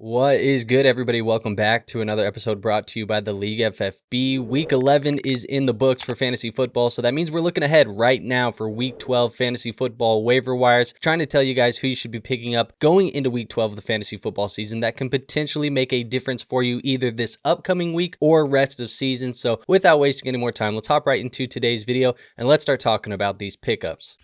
What is good, everybody? Welcome back to another episode brought to you by the League FFB. Week 11 is in the books for fantasy football, so that means we're looking ahead right now for Week 12 fantasy football waiver wires, trying to tell you guys who you should be picking up going into Week 12 of the fantasy football season that can potentially make a difference for you either this upcoming week or rest of season. So without wasting any more time, let's hop right into today's video and let's start talking about these pickups.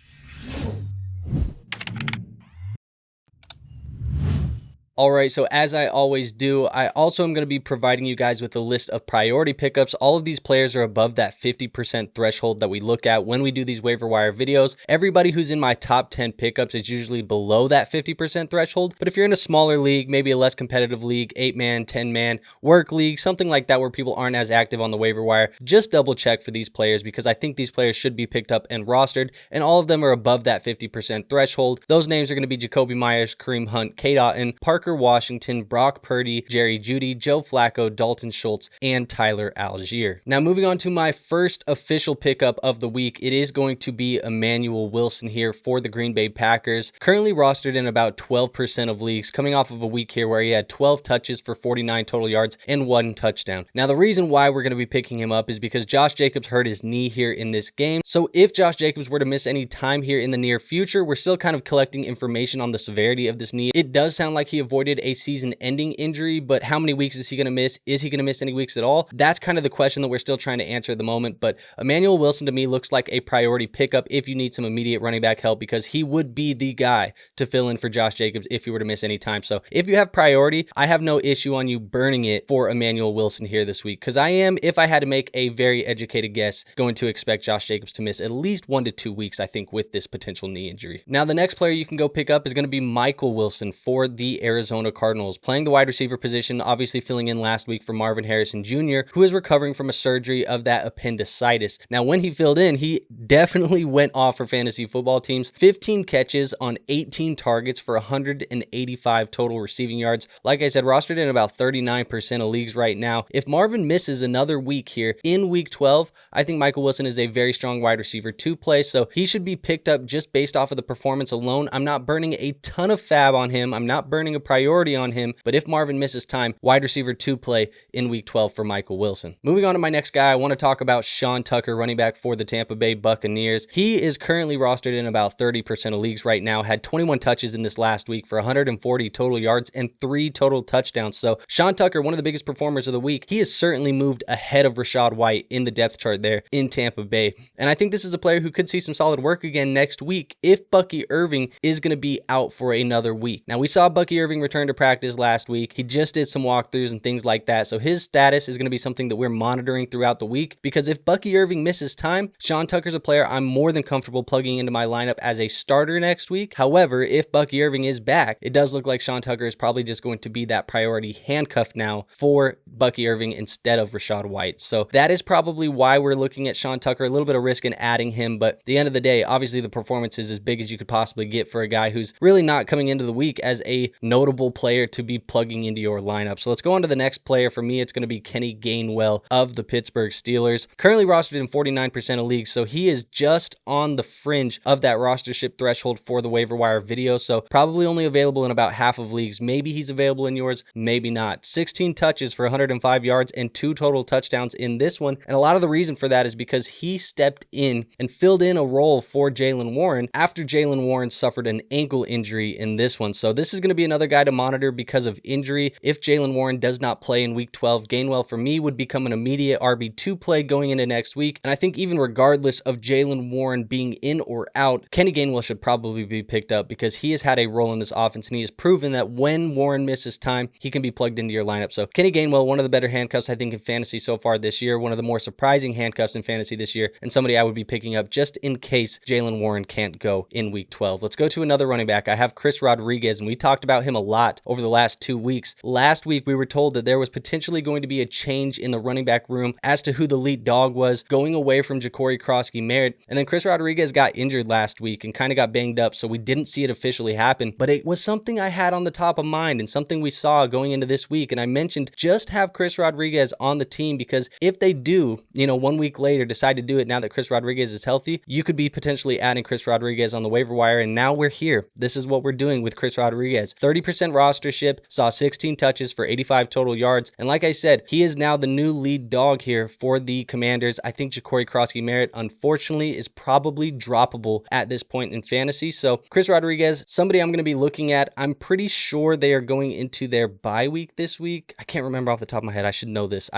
All right, so as I always do, I also am going to be providing you guys with a list of priority pickups. All of these players are above that 50% threshold that we look at when we do these waiver wire videos. Everybody who's in my top 10 pickups is usually below that 50% threshold. But if you're in a smaller league, maybe a less competitive league, 8-man, 10-man, work league, something like that where people aren't as active on the waiver wire, just double check for these players because I think these players should be picked up and rostered, and all of them are above that 50% threshold. Those names are going to be Jacoby Myers, Kareem Hunt, Kate Otten, Parker Washington, Brock Purdy, Jerry Jeudy, Joe Flacco, Dalton Schultz, and Tyler Algier. Now moving on to my first official pickup of the week, it is going to be Emanuel Wilson here for the Green Bay Packers. Currently rostered in about 12% of leagues, coming off of a week here where he had 12 touches for 49 total yards and 1 touchdown. Now the reason why we're going to be picking him up is because Josh Jacobs hurt his knee here in this game. So if Josh Jacobs were to miss any time here in the near future, we're still kind of collecting information on the severity of this knee. It does sound like he avoided a season-ending injury, but how many weeks is he going to miss? Is he going to miss any weeks at all? That's kind of the question that we're still trying to answer at the moment, but Emanuel Wilson to me looks like a priority pickup if you need some immediate running back help because he would be the guy to fill in for Josh Jacobs if he were to miss any time. So if you have priority, I have no issue on you burning it for Emanuel Wilson here this week because I am, if I had to make a very educated guess, going to expect Josh Jacobs to miss at least 1 to 2 weeks, I think, with this potential knee injury. Now, the next player you can go pick up is going to be Michael Wilson for the Arizona Cardinals, playing the wide receiver position, obviously filling in last week for Marvin Harrison Jr., who is recovering from a surgery of that appendicitis. Now, when he filled in, he definitely went off for fantasy football teams. 15 catches on 18 targets for 185 total receiving yards. Like I said, rostered in about 39% of leagues right now. If Marvin misses another week here in week 12, I think Michael Wilson is a very strong wide receiver to play, so he should be picked up just based off of the performance alone. I'm not burning a ton of fab on him. I'm not burning a priority on him, but if Marvin misses time, wide receiver to play in week 12 for Michael Wilson. Moving on to my next guy, I want to talk about Sean Tucker, running back for the Tampa Bay Buccaneers. He is currently rostered in about 30% of leagues right now, had 21 touches in this last week for 140 total yards and 3 total touchdowns. So Sean Tucker, one of the biggest performers of the week, he has certainly moved ahead of Rachaad White in the depth chart there in Tampa Bay. And I think this is a player who could see some solid work again next week if Bucky Irving is going to be out for another week. Now, we saw Bucky Irving return to practice last week. He just did some walkthroughs and things like that. So his status is going to be something that we're monitoring throughout the week because if Bucky Irving misses time, Sean Tucker's a player I'm more than comfortable plugging into my lineup as a starter next week. However, if Bucky Irving is back, it does look like Sean Tucker is probably just going to be that priority handcuff now for Bucky Irving instead of Rachaad White. So that is probably why we're looking at Sean Tucker, a little bit of risk in adding him, but at the end of the day, obviously the performance is as big as you could possibly get for a guy who's really not coming into the week as a notable player to be plugging into your lineup. So let's go on to the next player. For me, it's going to be Kenny Gainwell of the Pittsburgh Steelers, currently rostered in 49% of leagues. So he is just on the fringe of that rostership threshold for the waiver wire video. So probably only available in about half of leagues. Maybe he's available in yours, maybe not. 16 touches for 105 yards and 2 total touchdowns in this one. And a lot of the reason for that is because he stepped in and filled in a role for Jaylen Warren after Jaylen Warren suffered an ankle injury in this one. So this is going to be another guy to monitor because of injury. If Jaylen Warren does not play in week 12, Gainwell for me would become an immediate RB2 play going into next week. And I think even regardless of Jaylen Warren being in or out, Kenny Gainwell should probably be picked up because he has had a role in this offense and he has proven that when Warren misses time, he can be plugged into your lineup. So Kenny Gainwell, one of the better handcuffs I think in fantasy so far this year, one of the more surprising handcuffs in fantasy this year, and somebody I would be picking up just in case Jaylen Warren can't go in week 12. Let's go to another running back. I have Chris Rodriguez, and we talked about him a lot over the last 2 weeks. Last week, we were told that there was potentially going to be a change in the running back room as to who the lead dog was, going away from Ja'Cory Krosky-Merritt. And then Chris Rodriguez got injured last week and kind of got banged up, so we didn't see it officially happen. But it was something I had on the top of mind and something we saw going into this week. And I mentioned just have Chris Rodriguez on the team because if they do, 1 week later decide to do it now that Chris Rodriguez is healthy, you could be potentially adding Chris Rodriguez on the waiver wire. And now we're here. This is what we're doing with Chris Rodriguez. 30% 50% rostership, saw 16 touches for 85 total yards. And like I said, he is now the new lead dog here for the Commanders. I think Ja'Cory Crosskey-Merritt, unfortunately, is probably droppable at this point in fantasy. So Chris Rodriguez, somebody I'm going to be looking at. I'm pretty sure they are going into their bye week this week. I can't remember off the top of my head. I should know this,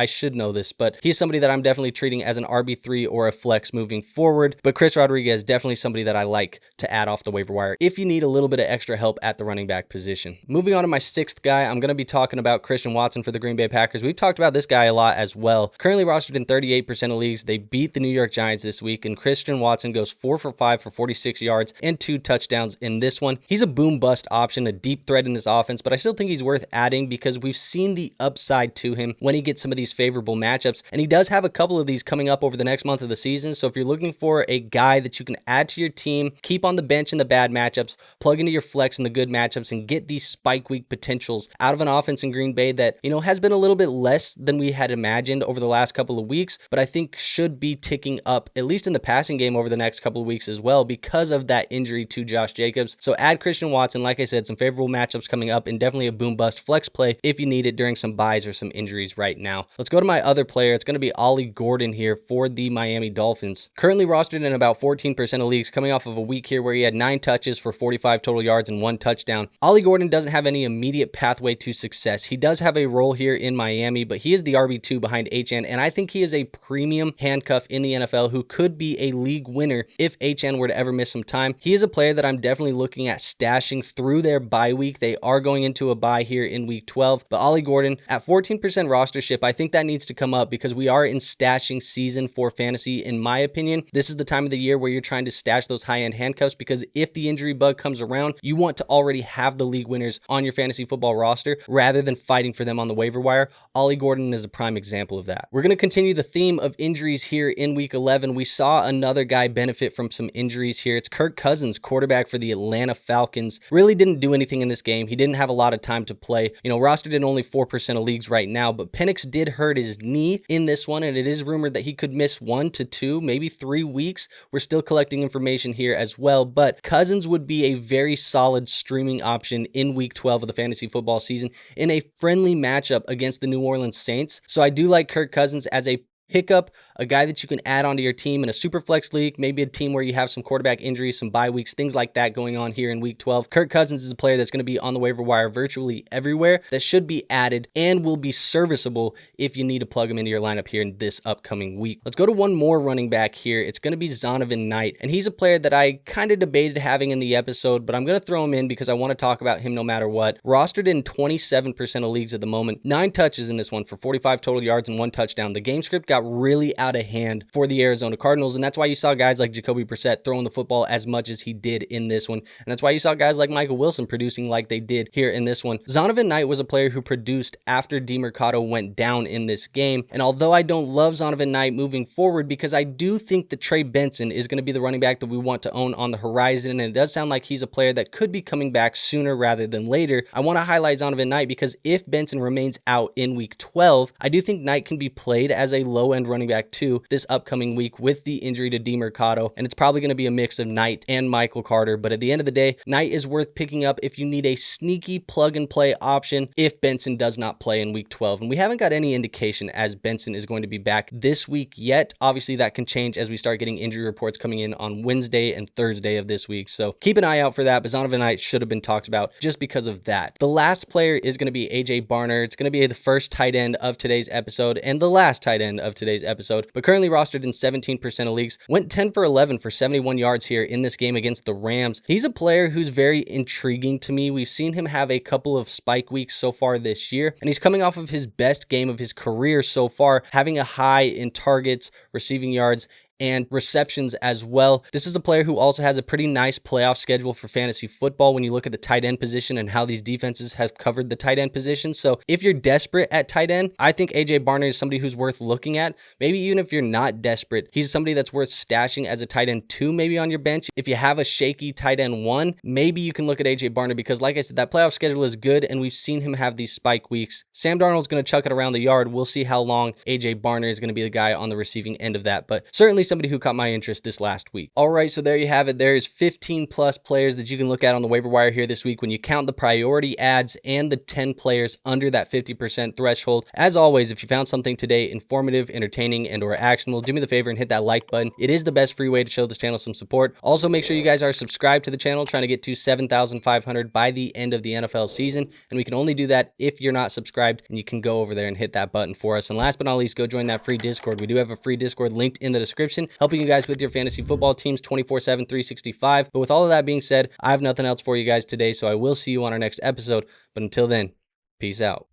but he's somebody that I'm definitely treating as an RB3 or a flex moving forward. But Chris Rodriguez, definitely somebody that I like to add off the waiver wire if you need a little bit of extra help at the running back position. Moving on to my sixth guy, I'm going to be talking about Christian Watson for the Green Bay Packers. We've talked about this guy a lot as well. Currently rostered in 38% of leagues. They beat the New York Giants this week, and Christian Watson goes 4 for 5 for 46 yards and 2 touchdowns in this one. He's a boom bust option, a deep threat in this offense, but I still think he's worth adding because we've seen the upside to him when he gets some of these favorable matchups, and he does have a couple of these coming up over the next month of the season. So if you're looking for a guy that you can add to your team, keep on the bench in the bad matchups, plug into your flex in the good matchups, and get these spike week potentials out of an offense in Green Bay that, has been a little bit less than we had imagined over the last couple of weeks, but I think should be ticking up, at least in the passing game over the next couple of weeks as well, because of that injury to Josh Jacobs. So add Christian Watson, like I said, some favorable matchups coming up, and definitely a boom bust flex play if you need it during some buys or some injuries right now. Let's go to my other player. It's going to be Ollie Gordon here for the Miami Dolphins. Currently rostered in about 14% of leagues, coming off of a week here where he had 9 touches for 45 total yards and 1 touchdown. Ollie Gordon doesn't have any immediate pathway to success. He does have a role here in Miami, but he is the RB2 behind HN, and I think he is a premium handcuff in the NFL who could be a league winner if HN were to ever miss some time. He is a player that I'm definitely looking at stashing through their bye week. They are going into a bye here in week 12, but Ollie Gordon at 14% rostership, I think that needs to come up because we are in stashing season for fantasy. In my opinion, this is the time of the year where you're trying to stash those high-end handcuffs, because if the injury bug comes around, you want to already have the league winners on your fantasy football roster rather than fighting for them on the waiver wire. Ollie Gordon is a prime example of that. We're going to continue the theme of injuries here in week 11. We saw another guy benefit from some injuries here. It's Kirk Cousins, quarterback for the Atlanta Falcons. Really didn't do anything in this game. He didn't have a lot of time to play. Rostered in only 4% of leagues right now, but Penix did hurt his knee in this one, and it is rumored that he could miss 1 to 2, maybe 3 weeks. We're still collecting information here as well, but Cousins would be a very solid streaming option in week 12 of the fantasy football season in a friendly matchup against the New Orleans Saints. So I do like Kirk Cousins as a pickup, a guy that you can add onto your team in a super flex league, maybe a team where you have some quarterback injuries, some bye weeks, things like that going on here in week 12. Kirk Cousins is a player that's going to be on the waiver wire virtually everywhere, that should be added and will be serviceable if you need to plug him into your lineup here in this upcoming week. Let's go to one more running back here. It's going to be Zonovan Knight, and he's a player that I kind of debated having in the episode, but I'm going to throw him in because I want to talk about him no matter what. Rostered in 27% of leagues at the moment, 9 touches in this one for 45 total yards and 1 touchdown. The game script got really out of hand for the Arizona Cardinals, and that's why you saw guys like Jacoby Brissett throwing the football as much as he did in this one, and that's why you saw guys like Michael Wilson producing like they did here in this one. Zonovan Knight was a player who produced after DeMercado went down in this game, and although I don't love Zonovan Knight moving forward, because I do think that Trey Benson is going to be the running back that we want to own on the horizon, and it does sound like he's a player that could be coming back sooner rather than later, I want to highlight Zonovan Knight because if Benson remains out in week 12, I do think Knight can be played as a low-end running back too this upcoming week with the injury to DeMercado, and it's probably going to be a mix of Knight and Michael Carter, but at the end of the day, Knight is worth picking up if you need a sneaky plug-and-play option if Benson does not play in week 12, and we haven't got any indication as Benson is going to be back this week yet. Obviously, that can change as we start getting injury reports coming in on Wednesday and Thursday of this week, so keep an eye out for that, but Zonovan Knight should have been talked about just because of that. The last player is going to be AJ Barner. It's going to be the first tight end of today's episode and the last tight end of today's episode, but currently rostered in 17% of leagues. Went 10 for 11 for 71 yards here in this game against the Rams. He's a player who's very intriguing to me. We've seen him have a couple of spike weeks so far this year, and he's coming off of his best game of his career so far, having a high in targets, receiving yards, and receptions as well. This is a player who also has a pretty nice playoff schedule for fantasy football when you look at the tight end position and how these defenses have covered the tight end position. So if you're desperate at tight end, I think AJ Barner is somebody who's worth looking at. Maybe even if you're not desperate, he's somebody that's worth stashing as a tight end 2 maybe on your bench. If you have a shaky tight end 1, maybe you can look at AJ Barner because like I said, that playoff schedule is good and we've seen him have these spike weeks. Sam Darnold's going to chuck it around the yard. We'll see how long AJ Barner is going to be the guy on the receiving end of that, but certainly somebody who caught my interest this last week. All right, so there you have it. There is 15 plus players that you can look at on the waiver wire here this week when you count the priority ads and the 10 players under that 50% threshold. As always, if you found something today informative, entertaining, and or actionable, do me the favor and hit that like button. It is the best free way to show this channel some support. Also, make sure you guys are subscribed to the channel, trying to get to 7,500 by the end of the NFL season. And we can only do that if you're not subscribed, and you can go over there and hit that button for us. And last but not least, go join that free Discord. We do have a free Discord linked in the description, helping you guys with your fantasy football teams 24/7, 365. But with all of that being said, I have nothing else for you guys today, so I will see you on our next episode. But until then, peace out.